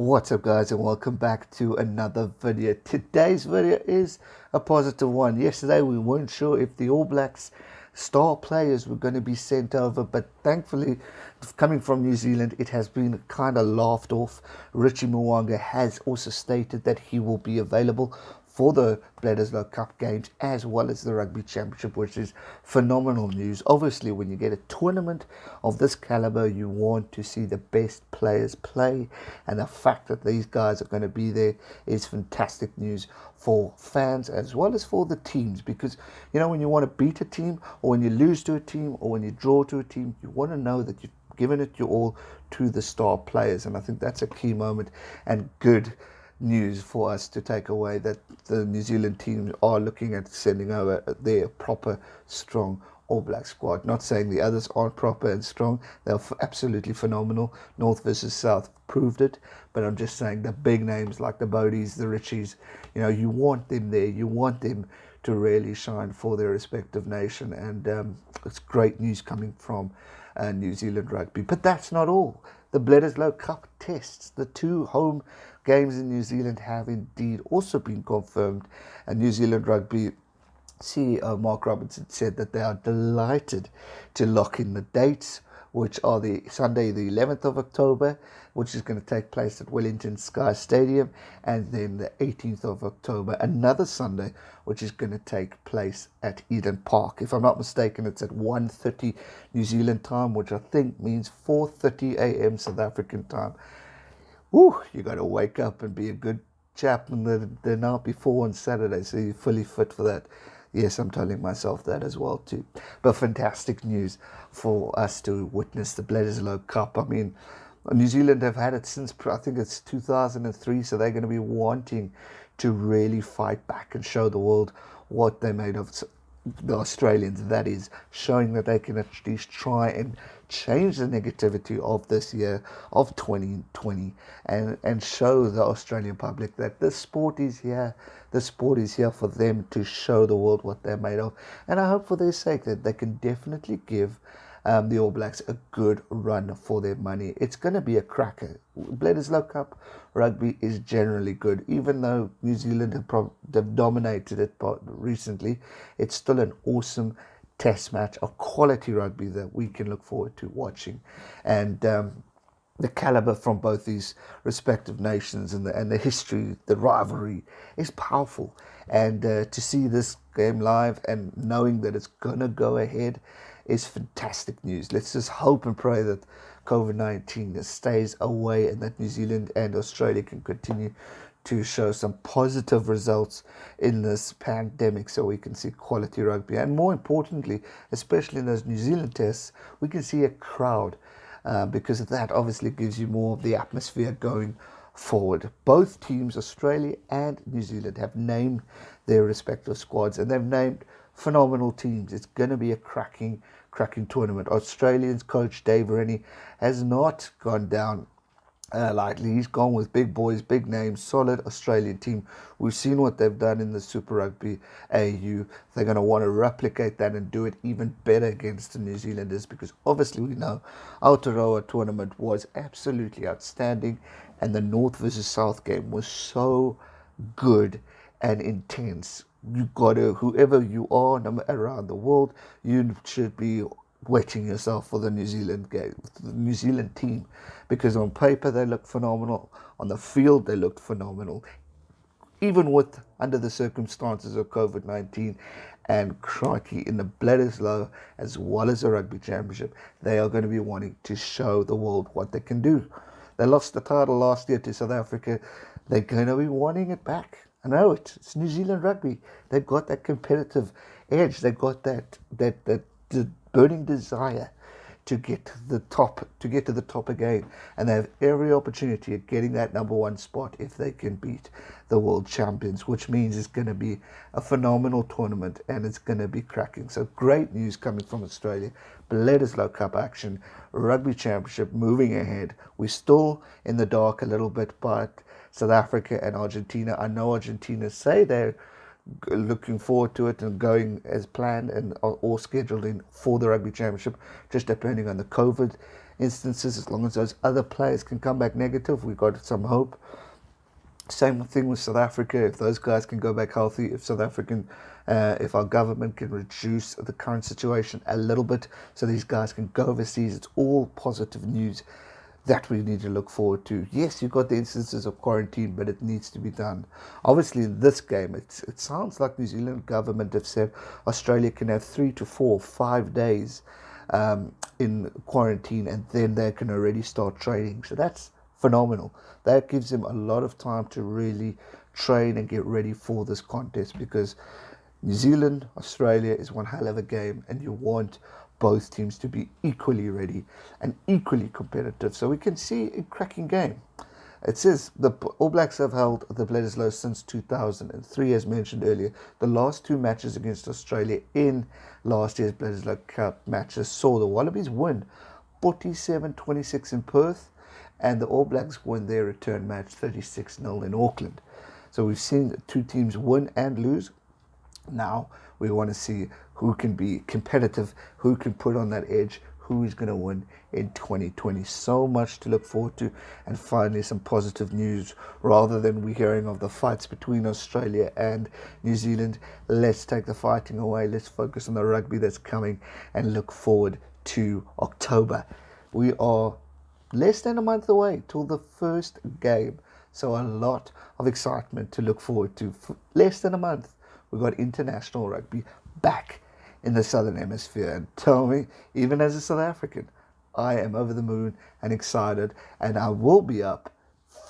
What's up, guys, and welcome back to another video. Today's video is a positive one. Yesterday we weren't sure if the All Blacks star players were going to be sent over, but thankfully, coming from New Zealand, it has been kind of laughed off. Richie Mwanga has also stated that he will be available for the Bledisloe Cup games as well as the Rugby Championship, which is phenomenal news. Obviously, when you get a tournament of this caliber, you want to see the best players play, and the fact that these guys are going to be there is fantastic news for fans as well as for the teams, because when you want to beat a team, or when you lose to a team, or when you draw to a team, you want to know that you've given it your all to the star players. And I think that's a key moment and good news for us to take away, that the New Zealand teams are looking at sending over their proper strong All Black squad. Not saying the others aren't proper and strong, they're absolutely phenomenal. North versus South proved it, but I'm just saying the big names like the Bodies, the Richies, you want them there, you want them to really shine for their respective nation. And it's great news coming from New Zealand Rugby. But that's not all. The Bledisloe Cup tests, the 2 home games in New Zealand, have indeed also been confirmed. And New Zealand Rugby CEO Mark Robinson said that they are delighted to lock in the dates, which are the Sunday the 11th of October, which is going to take place at Wellington Sky Stadium, and then the 18th of October, another Sunday, which is going to take place at Eden Park. If I'm not mistaken, it's at 1:30 New Zealand time, which I think means 4:30 a.m. South African time. Woo, you got to wake up and be a good chap the night before on Saturday, so you're fully fit for that. Yes, I'm telling myself that as well too. But fantastic news for us to witness the Bledisloe Cup. I mean, New Zealand have had it since, I think it's 2003, so they're going to be wanting to really fight back and show the world what they're made of. The Australians, that is, showing that they can at least try and change the negativity of this year of 2020, and show the Australian public that this sport is here. The sport is here for them to show the world what they're made of. And I hope for their sake that they can definitely give the All Blacks a good run for their money. It's going to be a cracker. Bledisloe Cup rugby is generally good, even though New Zealand have dominated it recently. It's still an awesome test match of quality rugby that we can look forward to watching. And the caliber from both these respective nations, and the history, the rivalry is powerful. And to see this game live and knowing that it's going to go ahead is fantastic news. Let's just hope and pray that COVID-19 stays away, and that New Zealand and Australia can continue to show some positive results in this pandemic, so we can see quality rugby. And more importantly, especially in those New Zealand tests, we can see a crowd, because that obviously gives you more of the atmosphere going forward. Both teams, Australia and New Zealand, have named their respective squads, and they've named phenomenal teams. It's going to be a cracking tournament. Australians coach Dave Rennie has not gone down lightly. He's gone with big boys, big names, solid Australian team. We've seen what they've done in the Super Rugby AU. They're going to want to replicate that and do it even better against the New Zealanders, because obviously we know Aotearoa tournament was absolutely outstanding, and the North versus South game was so good and intense. You got to, whoever you are around the world, you should be wetting yourself for the New Zealand game, the New Zealand team, because on paper they look phenomenal, on the field they looked phenomenal, even with under the circumstances of COVID-19. And crikey, in the Bledisloe as well as the Rugby Championship, they are going to be wanting to show the world what they can do. They lost the title last year to South Africa. They're going to be wanting it back. I know it's New Zealand Rugby. They've got that competitive edge. They've got that burning desire to get to the top again, and they have every opportunity of getting that #1 spot if they can beat the world champions, which means it's going to be a phenomenal tournament, and it's going to be cracking. So great news coming from Australia. Bledisloe Cup action, Rugby Championship moving ahead. We're still in the dark a little bit, but South Africa and Argentina, I know Argentina say looking forward to it and going as planned and are all scheduled in for the Rugby Championship, just depending on the COVID instances. As long as those other players can come back negative, we've got some hope. Same thing with South Africa. If those guys can go back healthy, if our government can reduce the current situation a little bit so these guys can go overseas, it's all positive news that we need to look forward to. Yes, you've got the instances of quarantine, but it needs to be done. Obviously, in this game, it sounds like New Zealand government have said Australia can have 3 to 4, 5 days in quarantine, and then they can already start training. So that's phenomenal. That gives them a lot of time to really train and get ready for this contest, because New Zealand, Australia is one hell of a game, and you want both teams to be equally ready and equally competitive. So we can see a cracking game. It says the All Blacks have held the Bledisloe since 2003, as mentioned earlier. The last 2 matches against Australia in last year's Bledisloe Cup matches saw the Wallabies win 47-26 in Perth, and the All Blacks won their return match 36-0 in Auckland. So we've seen 2 teams win and lose. Now we want to see who can be competitive, who can put on that edge, who is going to win in 2020. So much to look forward to, and finally some positive news. Rather than we hearing of the fights between Australia and New Zealand, let's take the fighting away. Let's focus on the rugby that's coming and look forward to October. We are less than a month away till the first game, so a lot of excitement to look forward to. For less than a month, we've got international rugby back in the Southern Hemisphere, and tell me, even as a South African, I am over the moon and excited, and I will be up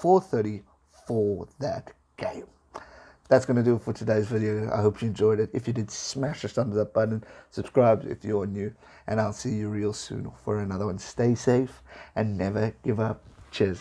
4:30 for that game. That's going to do it for today's video. I hope you enjoyed it. If you did, smash the thumbs up button, subscribe if you're new, and I'll see you real soon for another one. Stay safe and never give up. Cheers.